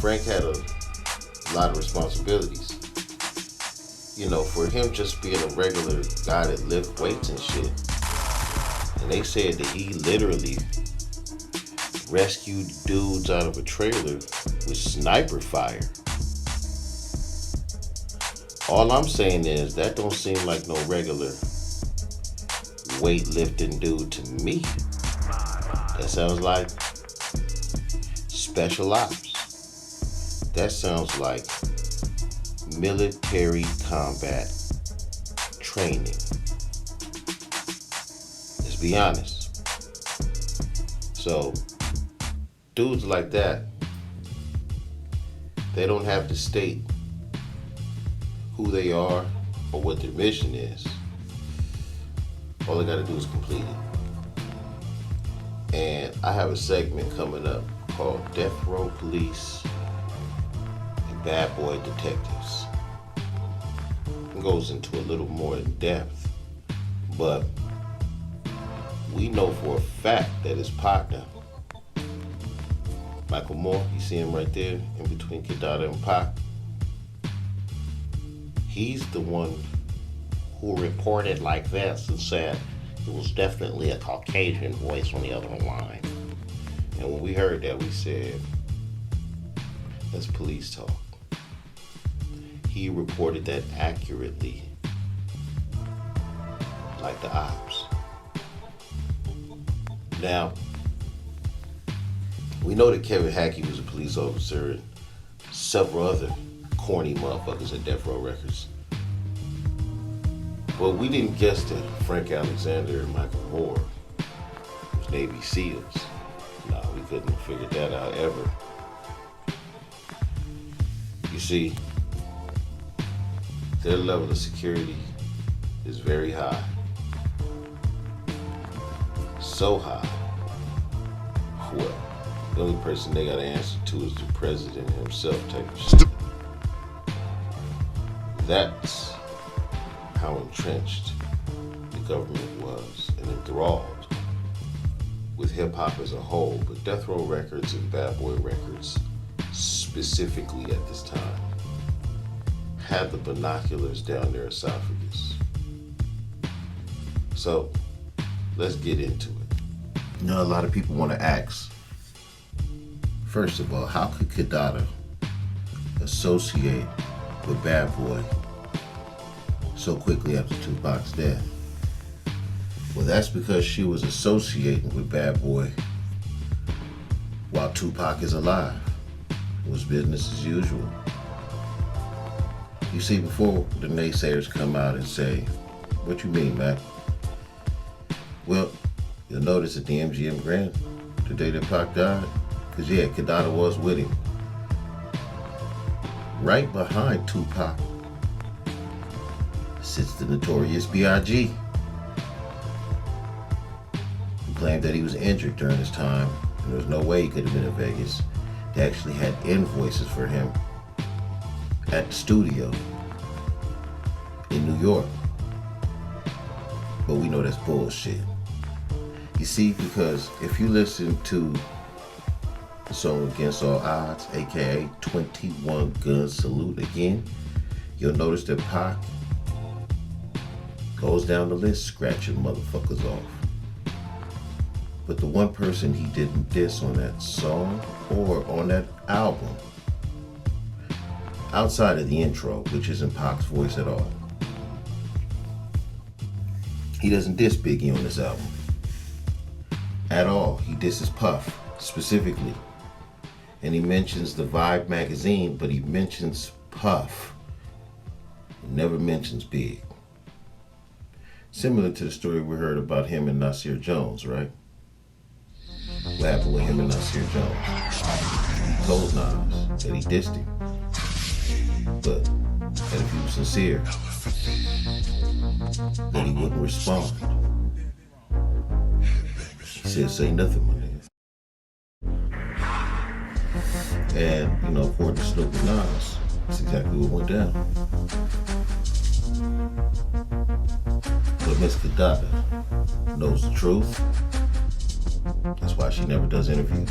Frank had a lot of responsibilities. You know, for him just being a regular guy that lift weights and shit. And they said that he literally rescued dudes out of a trailer with sniper fire. All I'm saying is that don't seem like no regular weightlifting dude to me. That sounds like special ops. That sounds like military combat training. Let's be honest. So, dudes like that, they don't have to state who they are or what their mission is. All they gotta do is complete it. And I have a segment coming up called Death Row Police and Bad Boy Detectives. It goes into a little more in depth, but we know for a fact that his partner, Michael Moore, you see him right there in between Kidada and Pac. He's the one who reported like this and said it was definitely a Caucasian voice on the other line. And when we heard that, we said, that's police talk. He reported that accurately, like the ops. Now, we know that Kevin Hackey was a police officer and several other corny motherfuckers at Death Row Records. Well, we didn't guess that Frank Alexander and Michael Moore was Navy SEALs. Nah, we couldn't have figured that out ever. You see, their level of security is very high. So high. Well, the only person they gotta answer to is the president himself type of shit. That's how entrenched the government was and enthralled with hip-hop as a whole, but Death Row Records and Bad Boy Records specifically at this time had the binoculars down their esophagus. So let's get into it. You know, a lot of people want to ask, first of all, how could Kidada associate with Bad Boy so quickly after Tupac's death? Well, that's because she was associating with Bad Boy while Tupac is alive. It was business as usual. You see, before the naysayers come out and say, what you mean, Mac? Well, you'll notice at the MGM Grand, the day that Pac died, because yeah, Kidada was with him. Right behind Tupac sits the notorious B.I.G., who claimed that he was injured during his time, and there was no way he could have been in Vegas. They actually had invoices for him at the studio in New York. But we know that's bullshit. You see, because if you listen to the song Against All Odds, aka 21 Gun Salute again, you'll notice that Pac goes down the list scratching motherfuckers off. But the one person he didn't diss on that song or on that album, outside of the intro, which isn't Pac's voice at all, he doesn't diss Biggie on this album at all. He disses Puff specifically, and he mentions the Vibe magazine, but he mentions Puff. He never mentions Big. Similar to the story we heard about him and Nasir Jones, right? What happened with him and Nasir Jones? He told Nas that he dissed him, but that if he was sincere, that he wouldn't respond. He said, say nothing, my nigga. And, you know, according to Snoop and Nas, that's exactly what went down. But Miss Kidada knows the truth. That's why she never does interviews.